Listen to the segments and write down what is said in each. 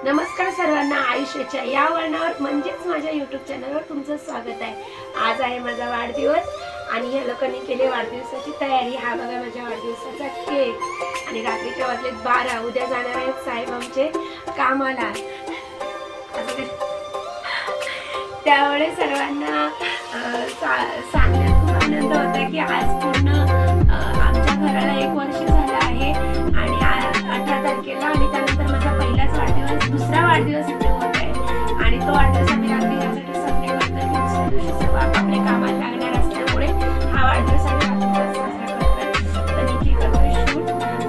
नमस्कार सर्वांना, आयुष्याच्या या वळणावर म्हणजेच माझ्या यूट्यूब चॅनलवर तुमचं स्वागत आहे। आज आहे माझा वाढदिवस आणि या लोकांनी केली वाढदिवसाची तयारी। हा बघा माझ्या वाढदिवसाचा केक आणि रात्रीच्या वाजले 12। उद्या जाणार आहेत साहेब आमचे कामाला। त्यामुळे सर्वांना सांगण्यात खूप आनंद होता की आज पूर्ण आमच्या घराला 1 वर्ष झालं आहे आणि 18 तारखेला आणि त्यानंतर माझा पहिलाच वाढदिवस, दुसरा वाढदिवस इथे होत आहे आणि तो वाढदिवस आम्ही रात्री यासाठी साजरे करतो की दुसऱ्या दिवशी सर्व आपापल्या कामाला लागणार असल्यामुळे हा वाढदिवस आम्ही रात्रीच साजरा करतो। तर मी करतोय शूट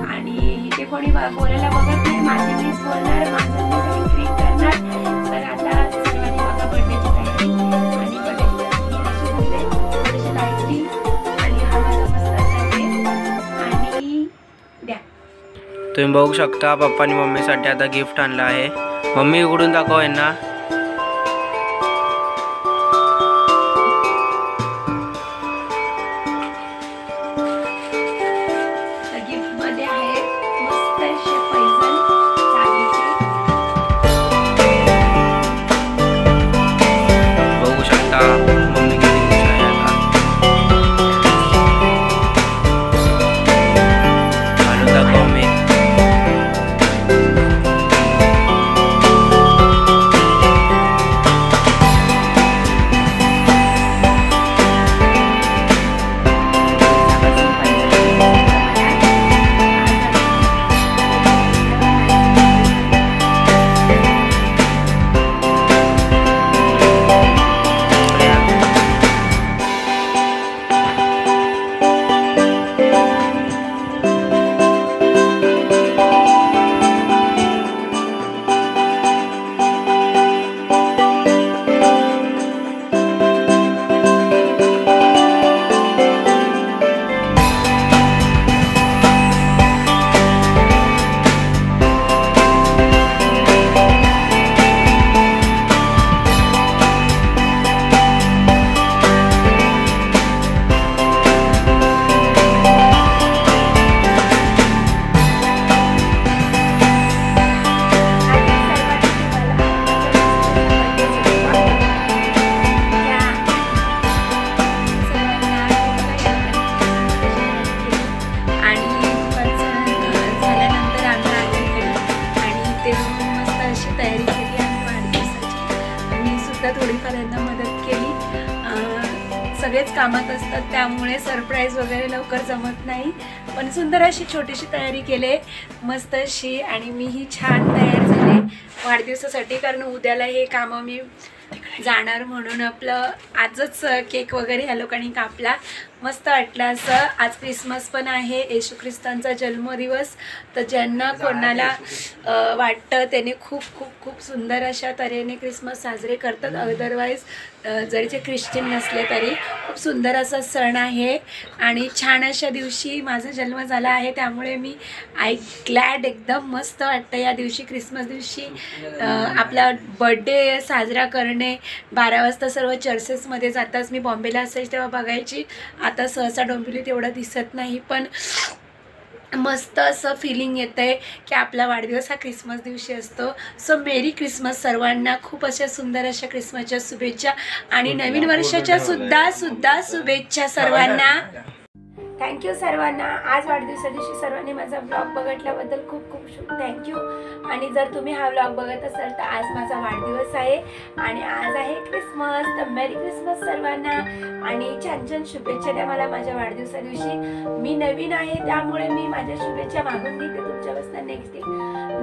आणि इथे कोणी बोलायला बघत नाही, माझी मीच बोलणार, माझं मी सगळी क्लिक करणार। तर आता सर्वांनी बघा बर्थडेची तयारी आणि बर्थडेची अशी होते थोडीशी लाईटिंग आणि हा माझा मस्त आणि द्या। तुम्ही बघू शकता पप्पानी मम्मीसाठी आता गिफ्ट आणलं आहे। मम्मी उघडून दाखव यांना। गिफ्ट मध्ये आहे मस्त असे पैजण चांदीचे। बघू शकता मम्मी किती खुश आहे आता। घालून दाखव मम्मी। थोडीफार यांना मदत केली। सगळेच कामात असतात त्यामुळे सरप्राईज वगैरे लवकर जमत नाही, पण सुंदर अशी छोटीशी तयारी केली मस्त अशी आणि मीही छान तयार झाले वाढदिवसासाठी, कारण उद्याला हे कामं मी जाणार म्हणून आपलं आजच केक वगैरे ह्या लोकांनी कापला। मस्त वाटलं असं। आज क्रिसमस पण आहे, येशू ख्रिस्तांचा जन्मदिवस, तर ज्यांना कोणाला वाटतं त्याने खूप खूप खूप सुंदर अशा तऱ्हेने क्रिसमस साजरे करतात। अदरवाईज जरी ते ख्रिश्चन नसले तरी खूप सुंदर असा सण आहे आणि छान अशा दिवशी माझा जन्म झाला आहे, त्यामुळे मी ग्लॅड एकदम मस्त वाटतं या दिवशी, क्रिसमस दिवशी आपला बर्थडे साजरा करणे। 12 वाजता सर्व चर्चेसमध्ये जातात। मी बॉम्बेला असायची तेव्हा बघायची, आता सहसा डोंबिवलीत एवढं दिसत नाही, पण मस्त असं फिलिंग येतं आहे की आपला वाढदिवस हा क्रिसमस दिवशी असतो। सो मेरी क्रिसमस सर्वांना, खूप अशा सुंदर अशा क्रिसमसच्या शुभेच्छा आणि नवीन वर्षाच्या सुद्धा शुभेच्छा सर्वांना। थँक्यू सर्वांना। आज वाढदिवसा दिवशी सर्वांनी माझा ब्लॉग बघितल्याबद्दल खूप खूप थँक्यू। आणि जर तुम्ही हा ब्लॉग बघत असाल तर आज माझा वाढदिवस आहे आणि आज आहे क्रिसमस, तर मेरी क्रिसमस सर्वांना आणि छान छान शुभेच्छा द्या मला माझ्या वाढदिवसा दिवशी। मी नवीन आहे त्यामुळे मी माझ्या शुभेच्छा मागून घेते तुमच्यापासून।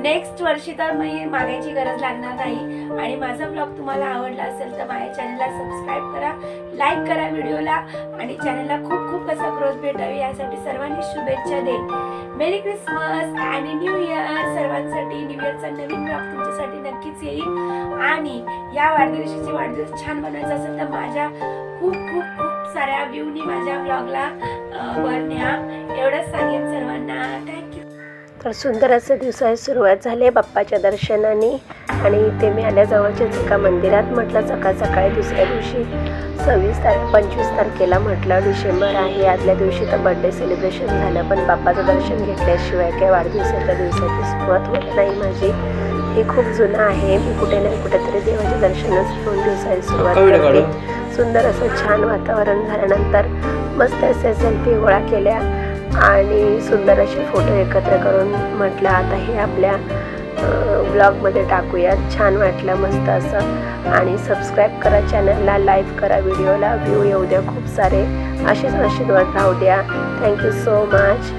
नेक्स्ट वर्षी तर मी मागायची गरज लागणार नाही। आणि माझा ब्लॉग तुम्हाला आवडला असेल तर माझ्या चॅनलला सबस्क्राईब करा, लाईक करा व्हिडिओला आणि चॅनलला खूप खूप कसा ग्रोथ भेटावी यासाठी सर्वांनी शुभेच्छा दे। मेरी क्रिसमस आणि न्यू इयर सर्वांसाठी। न्यू इयरचा नवीन ब्लॉग तुमच्यासाठी नक्कीच येईल आणि या वाढदिवस छान बनवायचा असेल तर माझ्या खूप खूप खूप साऱ्या व्ह्यूनी माझ्या ब्लॉगला वर न्या, एवढंच सांगेन सर्वांना। थँक्यू। तर सुंदर असं दिवसाची सुरुवात झाली बाप्पाच्या दर्शनाने आणि इथे मी आल्याजवळच्याच एका मंदिरात म्हटलं सकाळी दुसऱ्या दिवशी 25 तारखेला म्हटलं डिसेंबर आहे, आदल्या दिवशी तर बर्थडे सेलिब्रेशन झालं, पण बाप्पाचं दर्शन घेतल्याशिवाय काही वाढदिवसाच्या दिवसाची सुरुवात होत नाही माझी। हे खूप जुनं आहे. मी कुठे नाही कुठेतरी देवाचे दर्शनच घेऊन दिवसाची सुरुवात करते. सुंदर असं छान वातावरण झाल्यानंतर मस्त असे सेल्फी गोळा केल्या आणि सुंदर असे फोटो एकत्र करून म्हटलं आता हे आपल्या ब्लॉगमध्ये टाकूयात. छान वाटलं मस्त असं. आणि सबस्क्राईब करा चॅनलला, लाईक करा, व्हिडिओला व्ह्यू येऊ द्या खूप सारे, असेच आशीर्वाद राहू द्या. Thank you so much.